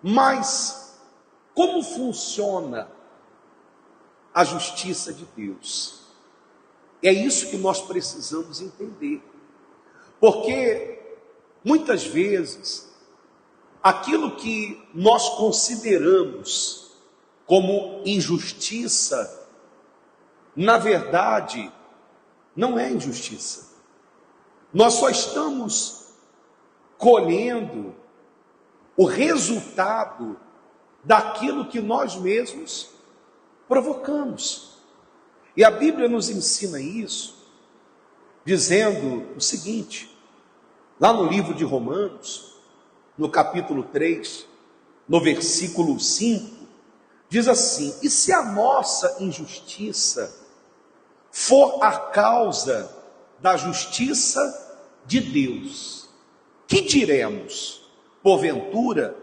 Mas como funciona a justiça de Deus? É isso que nós precisamos entender. Porque muitas vezes aquilo que nós consideramos como injustiça, na verdade, não é injustiça. Nós só estamos colhendo o resultado daquilo que nós mesmos provocamos. E a Bíblia nos ensina isso, dizendo o seguinte, lá no livro de Romanos, no capítulo 3, no versículo 5, diz assim: e se a nossa injustiça for a causa da justiça de Deus, que diremos? Porventura,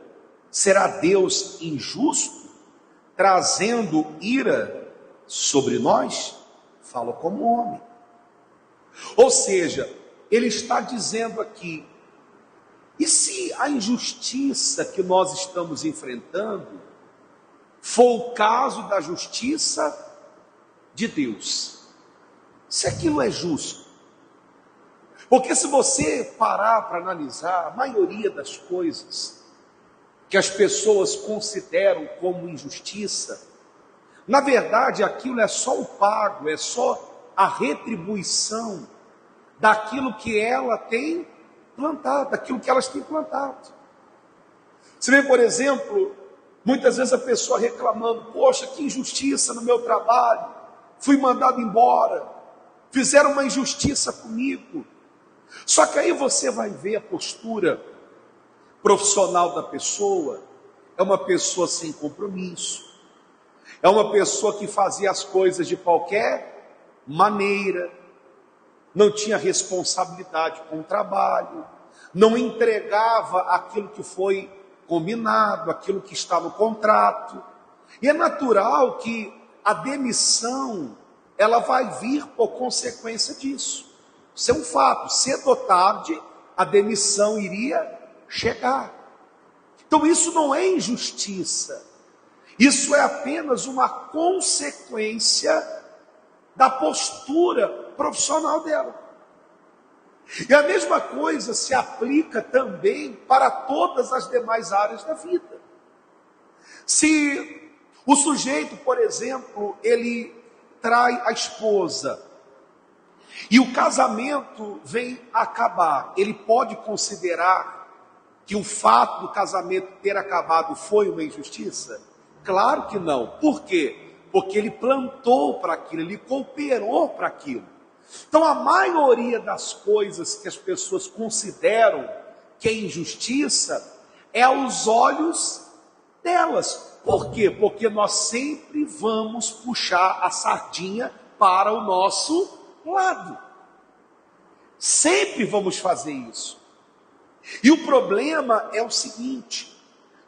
será Deus injusto, trazendo ira sobre nós? Fala como homem. Ou seja, ele está dizendo aqui, e se a injustiça que nós estamos enfrentando for o caso da justiça de Deus? Se aquilo é justo? Porque se você parar para analisar, a maioria das coisas que as pessoas consideram como injustiça, na verdade aquilo é só o pago, é só a retribuição daquilo que ela tem plantado, daquilo que elas têm plantado. Você vê, por exemplo, muitas vezes a pessoa reclamando: poxa, que injustiça no meu trabalho, fui mandado embora, fizeram uma injustiça comigo. Só que aí você vai ver a postura profissional da pessoa. É uma pessoa sem compromisso, é uma pessoa que fazia as coisas de qualquer maneira, não tinha responsabilidade com o trabalho, não entregava aquilo que foi combinado, aquilo que está no contrato. E é natural que a demissão, ela vai vir por consequência disso. Isso é um fato, cedo ou tarde a demissão iria chegar. Então isso não é injustiça, isso é apenas uma consequência da postura profissional dela. E a mesma coisa se aplica também para todas as demais áreas da vida. Se o sujeito, por exemplo, ele trai a esposa e o casamento vem a acabar, ele pode considerar que o fato do casamento ter acabado foi uma injustiça? Claro que não. Por quê? Porque ele plantou para aquilo, ele cooperou para aquilo. Então a maioria das coisas que as pessoas consideram que é injustiça é aos olhos delas. Por quê? Porque nós sempre vamos puxar a sardinha para o nosso lado. Sempre vamos fazer isso. E o problema é o seguinte,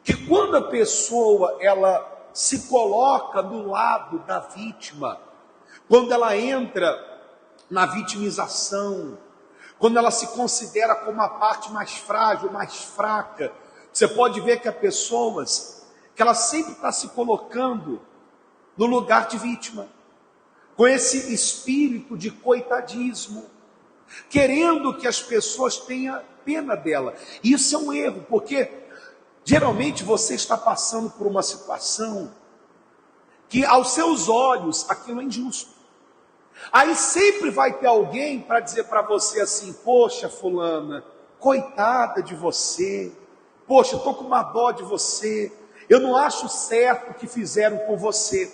que quando a pessoa ela se coloca do lado da vítima, quando ela entra na vitimização, quando ela se considera como a parte mais frágil, mais fraca, você pode ver que há pessoas que ela sempre está se colocando no lugar de vítima, com esse espírito de coitadismo, querendo que as pessoas tenham pena dela. E isso é um erro, porque geralmente você está passando por uma situação que aos seus olhos aquilo é injusto. Aí sempre vai ter alguém para dizer para você assim: poxa, fulana, coitada de você, poxa, estou com uma dó de você, eu não acho certo o que fizeram com você.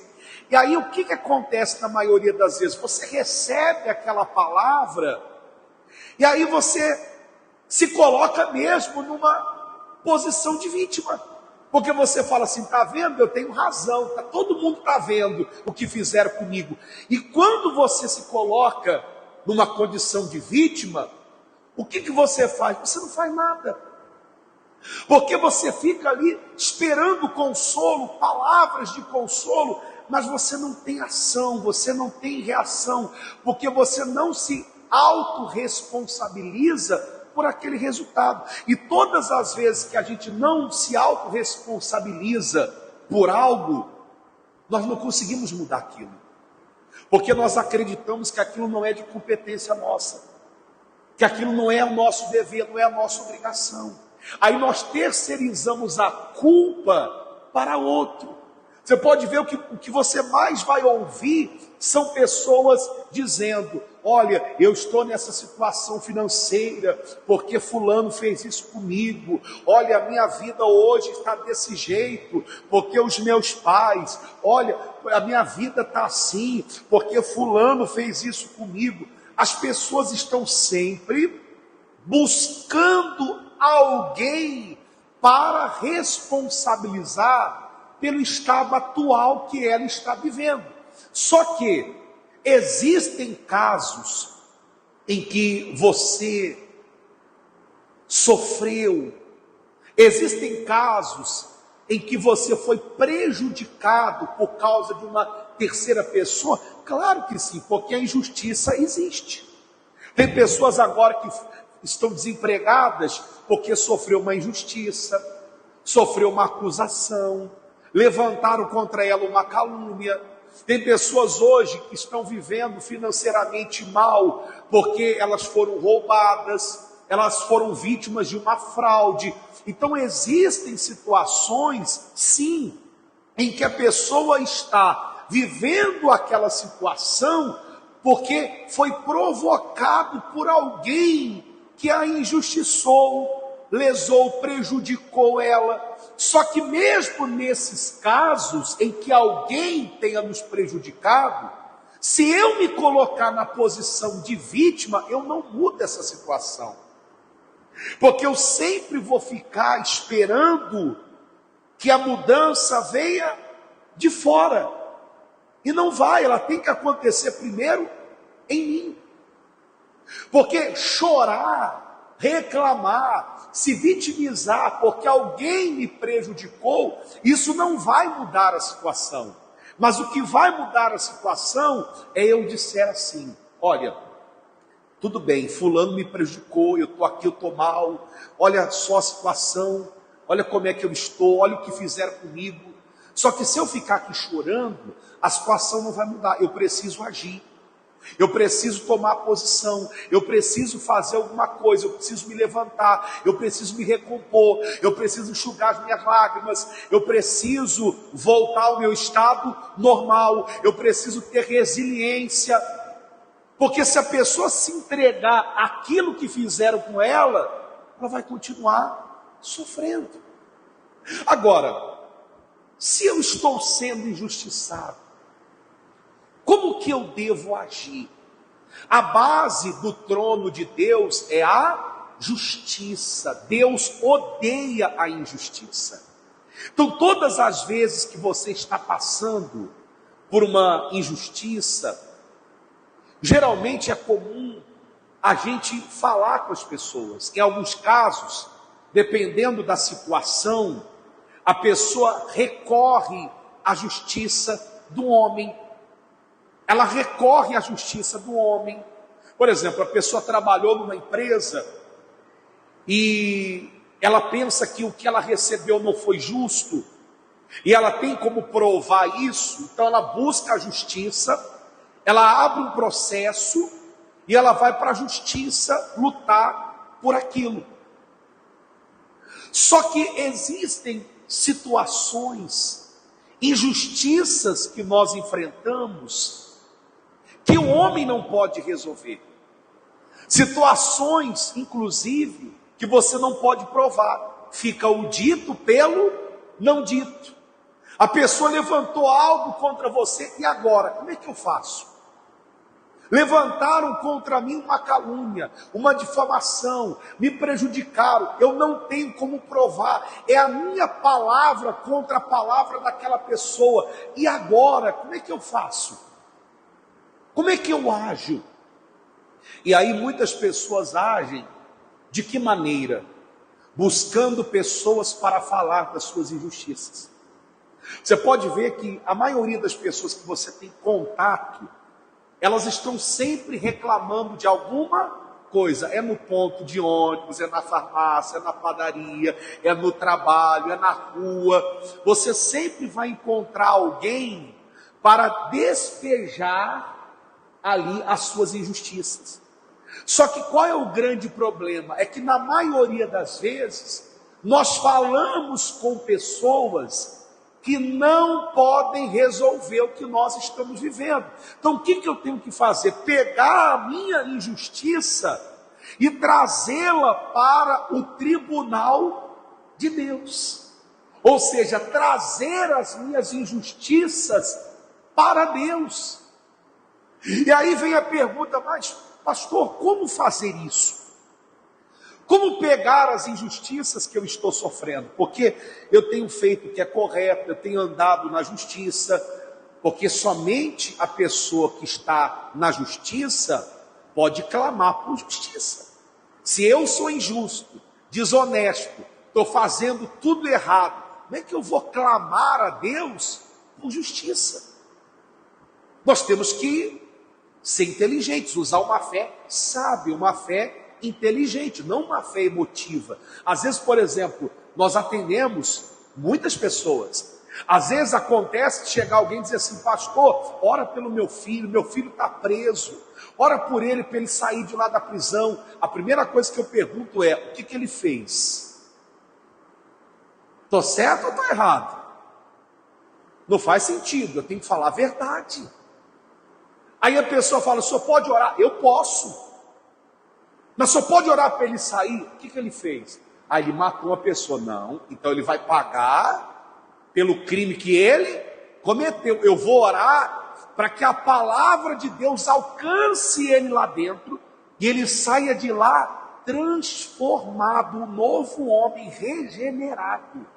E aí o que acontece na maioria das vezes? Você recebe aquela palavra e aí você se coloca mesmo numa posição de vítima, porque você fala assim: está vendo, eu tenho razão, todo mundo está vendo o que fizeram comigo. E quando você se coloca numa condição de vítima, o que você faz? Você não faz nada, porque você fica ali esperando consolo, palavras de consolo, mas você não tem ação, você não tem reação, porque você não se autorresponsabiliza por aquele resultado. E todas as vezes que a gente não se autorresponsabiliza por algo, nós não conseguimos mudar aquilo. Porque nós acreditamos que aquilo não é de competência nossa, que aquilo não é o nosso dever, não é a nossa obrigação. Aí nós terceirizamos a culpa para outro. Você pode ver o que você mais vai ouvir são pessoas dizendo: olha, eu estou nessa situação financeira porque fulano fez isso comigo. Olha, a minha vida hoje está desse jeito porque os meus pais. Olha, a minha vida está assim porque fulano fez isso comigo. As pessoas estão sempre buscando alguém para responsabilizar pelo estado atual que ela está vivendo. Só que existem casos em que você sofreu, existem casos em que você foi prejudicado por causa de uma terceira pessoa. Claro que sim, porque a injustiça existe. Tem pessoas agora que estão desempregadas porque sofreu uma injustiça, sofreu uma acusação, levantaram contra ela uma calúnia. Tem pessoas hoje que estão vivendo financeiramente mal porque elas foram roubadas, elas foram vítimas de uma fraude. Então existem situações, sim, em que a pessoa está vivendo aquela situação porque foi provocado por alguém que a injustiçou, lesou, prejudicou ela. Só que mesmo nesses casos em que alguém tenha nos prejudicado, se eu me colocar na posição de vítima, eu não mudo essa situação. Porque eu sempre vou ficar esperando que a mudança venha de fora. E não vai, ela tem que acontecer primeiro em mim. Porque chorar, reclamar, se vitimizar porque alguém me prejudicou, isso não vai mudar a situação. Mas o que vai mudar a situação é eu disser assim: olha, tudo bem, fulano me prejudicou, eu estou aqui, eu estou mal, olha só a situação, olha como é que eu estou, olha o que fizeram comigo. Só que se eu ficar aqui chorando, a situação não vai mudar. Eu preciso agir, eu preciso tomar posição, eu preciso fazer alguma coisa, eu preciso me levantar, eu preciso me recompor, eu preciso enxugar as minhas lágrimas, eu preciso voltar ao meu estado normal, eu preciso ter resiliência. Porque se a pessoa se entregar àquilo que fizeram com ela, ela vai continuar sofrendo. Agora, se eu estou sendo injustiçado, como que eu devo agir? A base do trono de Deus é a justiça. Deus odeia a injustiça. Então, todas as vezes que você está passando por uma injustiça, geralmente é comum a gente falar com as pessoas. Em alguns casos, dependendo da situação, a pessoa recorre à justiça do homem. Ela recorre à justiça do homem. Por exemplo, a pessoa trabalhou numa empresa e ela pensa que o que ela recebeu não foi justo, e ela tem como provar isso, então ela busca a justiça, ela abre um processo e ela vai para a justiça lutar por aquilo. Só que existem situações, injustiças que nós enfrentamos, que o homem não pode resolver. Situações, inclusive, que você não pode provar. Fica o dito pelo não dito. A pessoa levantou algo contra você, e agora? Como é que eu faço? Levantaram contra mim uma calúnia, uma difamação, me prejudicaram, eu não tenho como provar, é a minha palavra contra a palavra daquela pessoa, e agora, como é que eu faço? Como é que eu ajo? E aí muitas pessoas agem de que maneira? Buscando pessoas para falar das suas injustiças. Você pode ver que a maioria das pessoas que você tem contato, elas estão sempre reclamando de alguma coisa, é no ponto de ônibus, é na farmácia, é na padaria, é no trabalho, é na rua. Você sempre vai encontrar alguém para despejar ali as suas injustiças. Só que qual é o grande problema? É que na maioria das vezes, nós falamos com pessoas que não podem resolver o que nós estamos vivendo. Então o que eu tenho que fazer? Pegar a minha injustiça e trazê-la para o tribunal de Deus. Ou seja, trazer as minhas injustiças para Deus. E aí vem a pergunta, mas pastor, como fazer isso? Como pegar as injustiças que eu estou sofrendo? Porque eu tenho feito o que é correto, eu tenho andado na justiça, porque somente a pessoa que está na justiça pode clamar por justiça. Se eu sou injusto, desonesto, estou fazendo tudo errado, como é que eu vou clamar a Deus por justiça? Nós temos que ser inteligentes, usar uma fé sábia, uma fé inteligente, não uma fé emotiva. Às vezes, por exemplo, nós atendemos muitas pessoas. Às vezes acontece de chegar alguém e dizer assim, pastor, ora pelo meu filho está preso, ora por ele, para ele sair de lá da prisão. A primeira coisa que eu pergunto é, o que ele fez? Estou certo ou estou errado? Não faz sentido, eu tenho que falar a verdade. Aí a pessoa fala, o senhor pode orar? Eu posso. Mas só pode orar para ele sair? O que ele fez? Aí ele matou uma pessoa. Não, então ele vai pagar pelo crime que ele cometeu. Eu vou orar para que a palavra de Deus alcance ele lá dentro e ele saia de lá transformado, um novo homem regenerado.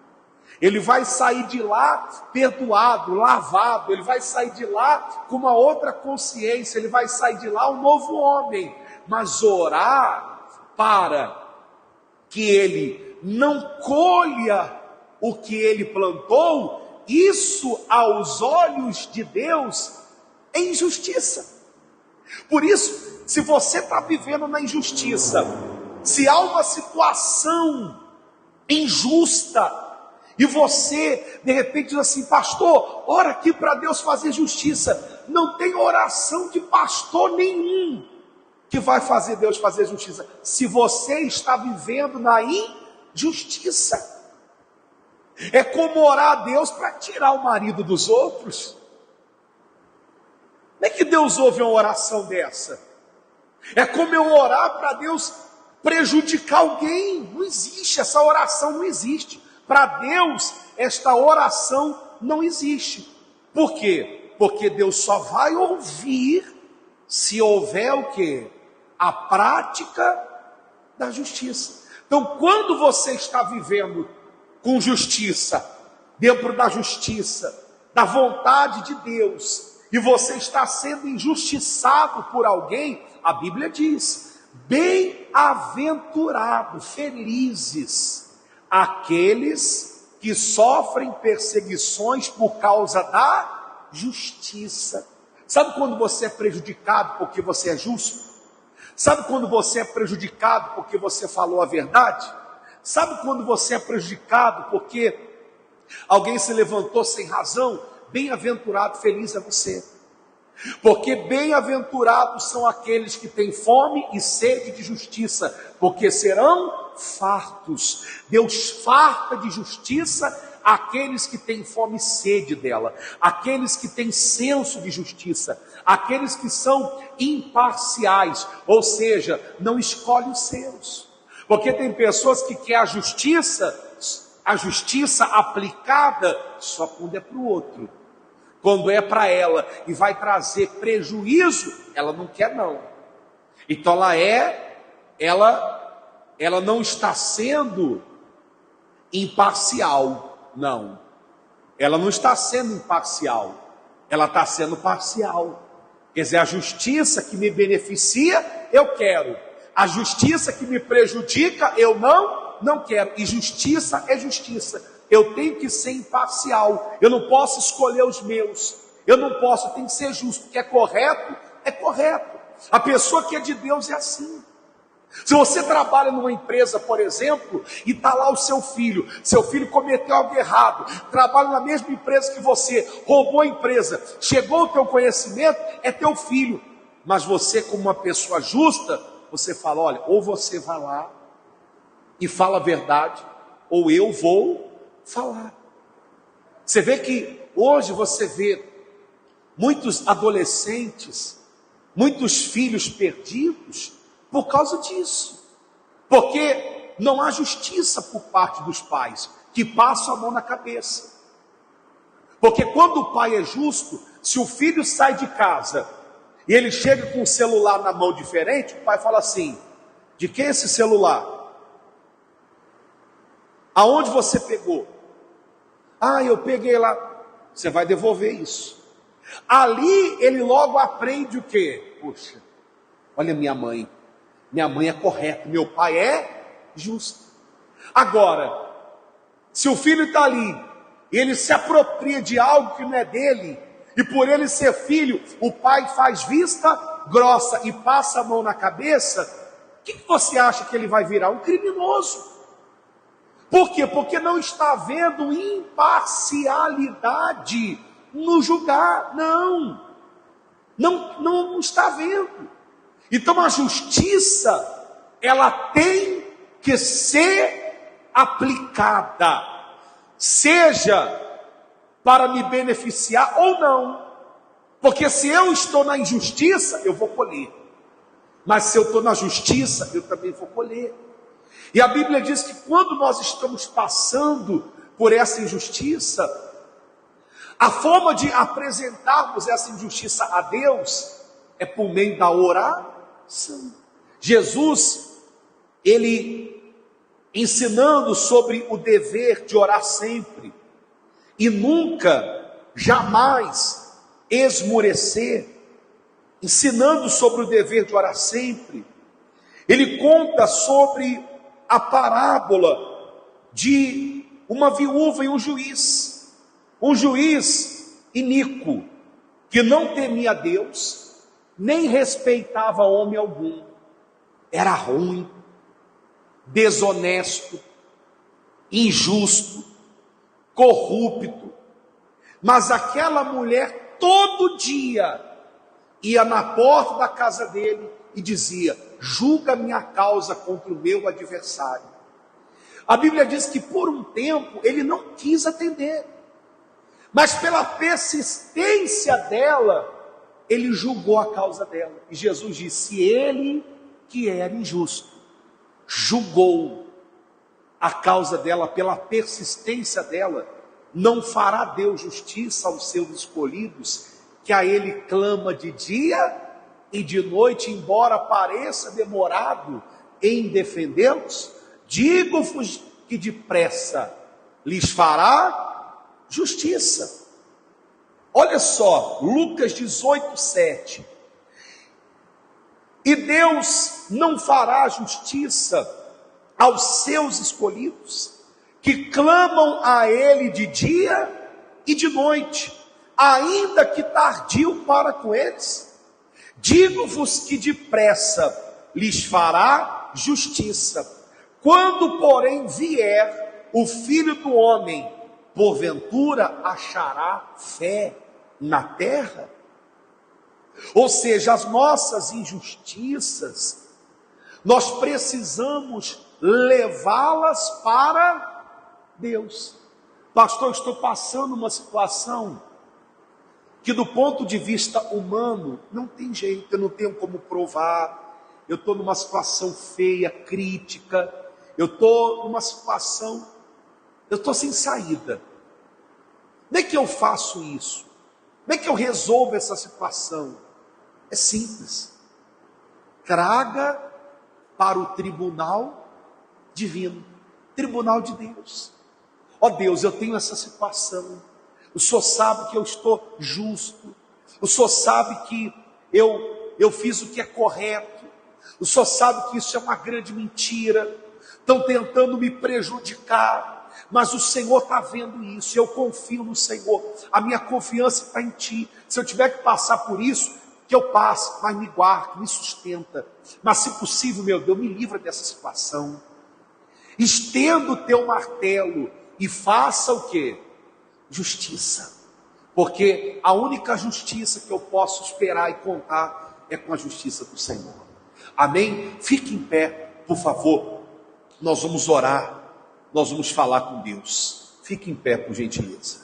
Ele vai sair de lá perdoado, lavado, ele vai sair de lá com uma outra consciência, ele vai sair de lá um novo homem. Mas orar para que ele não colha o que ele plantou, isso aos olhos de Deus é injustiça. Por isso, se você está vivendo na injustiça, se há uma situação injusta, e você de repente diz assim, pastor, ora aqui para Deus fazer justiça. Não tem oração de pastor nenhum que vai fazer Deus fazer justiça, se você está vivendo na injustiça. É como orar a Deus para tirar o marido dos outros. Como é que Deus ouve uma oração dessa? É como eu orar para Deus prejudicar alguém. Não existe, essa oração não existe. Para Deus, esta oração não existe. Por quê? Porque Deus só vai ouvir se houver o quê? A prática da justiça. Então, quando você está vivendo com justiça, dentro da justiça, da vontade de Deus, e você está sendo injustiçado por alguém, a Bíblia diz, bem-aventurados, felizes, aqueles que sofrem perseguições por causa da justiça. Sabe quando você é prejudicado porque você é justo? Sabe quando você é prejudicado porque você falou a verdade? Sabe quando você é prejudicado porque alguém se levantou sem razão? Bem-aventurado, feliz é você. Porque bem-aventurados são aqueles que têm fome e sede de justiça, porque serão fartos. Deus farta de justiça aqueles que têm fome e sede dela, aqueles que têm senso de justiça, aqueles que são imparciais, ou seja, não escolhem os seus. Porque tem pessoas que querem a justiça aplicada só quando é para o outro. Quando é para ela e vai trazer prejuízo, ela não quer não. Então ela não está sendo imparcial. Não, ela não está sendo imparcial, ela está sendo parcial. Quer dizer, a justiça que me beneficia, eu quero. A justiça que me prejudica, eu não quero. E justiça é justiça. Eu tenho que ser imparcial. Eu não posso escolher os meus. Eu não posso, eu tenho que ser justo. O que é correto, é correto. A pessoa que é de Deus é assim. Se você trabalha numa empresa, por exemplo, e está lá o seu filho cometeu algo errado, trabalha na mesma empresa que você, roubou a empresa, chegou ao teu conhecimento, é teu filho, mas você, como uma pessoa justa, você fala: olha, ou você vai lá e fala a verdade, ou eu vou falar. Você vê que hoje você vê muitos adolescentes, muitos filhos perdidos por causa disso, porque não há justiça por parte dos pais, que passam a mão na cabeça. Porque quando o pai é justo, se o filho sai de casa e ele chega com um celular na mão diferente, o pai fala assim: de quem é esse celular? Aonde você pegou? Ah, eu peguei lá. Você vai devolver isso. Ali ele logo aprende o quê? Poxa, olha minha mãe é correta, meu pai é justo. Agora, se o filho está ali, e ele se apropria de algo que não é dele, e por ele ser filho, o pai faz vista grossa e passa a mão na cabeça, o que você acha que ele vai virar? Um criminoso. Por quê? Porque não está havendo imparcialidade no julgar. Não está havendo. Então a justiça, ela tem que ser aplicada, seja para me beneficiar ou não. Porque se eu estou na injustiça, eu vou colher. Mas se eu estou na justiça, eu também vou colher. E a Bíblia diz que quando nós estamos passando por essa injustiça, a forma de apresentarmos essa injustiça a Deus é por meio da oração. Jesus, ele ensinando sobre o dever de orar sempre e nunca, jamais esmorecer, ensinando sobre o dever de orar sempre, ele conta sobre a parábola de uma viúva e um juiz iníquo, que não temia Deus, nem respeitava homem algum, era ruim, desonesto, injusto, corrupto, mas aquela mulher todo dia ia na porta da casa dele e dizia: julga minha causa contra o meu adversário. A Bíblia diz que por um tempo ele não quis atender, mas pela persistência dela, ele julgou a causa dela. E Jesus disse: ele que era injusto, julgou a causa dela pela persistência dela, não fará Deus justiça aos seus escolhidos, que a ele clama de dia e de noite, embora pareça demorado em defendê-los? Digo-vos que depressa lhes fará justiça. Olha só, Lucas 18:7. E Deus não fará justiça aos seus escolhidos, que clamam a Ele de dia e de noite, ainda que tardio para com eles? Digo-vos que depressa lhes fará justiça. Quando, porém, vier o Filho do Homem, porventura achará fé na terra? Ou seja, as nossas injustiças, nós precisamos levá-las para Deus. Pastor, eu estou passando uma situação que do ponto de vista humano não tem jeito, eu não tenho como provar, eu estou numa situação feia, crítica, eu estou numa situação, eu estou sem saída. Como é que eu faço isso? Como é que eu resolvo essa situação? É simples. Traga para o tribunal divino, tribunal de Deus. Ó Deus, eu tenho essa situação. O Senhor sabe que eu estou justo. O Senhor sabe que eu fiz o que é correto. O Senhor sabe que isso é uma grande mentira. Estão tentando me prejudicar. Mas o Senhor está vendo isso. Eu confio no Senhor. A minha confiança está em Ti. Se eu tiver que passar por isso, que eu passe, mas me guarde, me sustenta. Mas se possível, meu Deus, me livra dessa situação. Estenda o teu martelo e faça o quê? Justiça. Porque a única justiça que eu posso esperar e contar é com a justiça do Senhor. Amém? Fique em pé, por favor. Nós vamos orar, nós vamos falar com Deus. Fique em pé, por gentileza.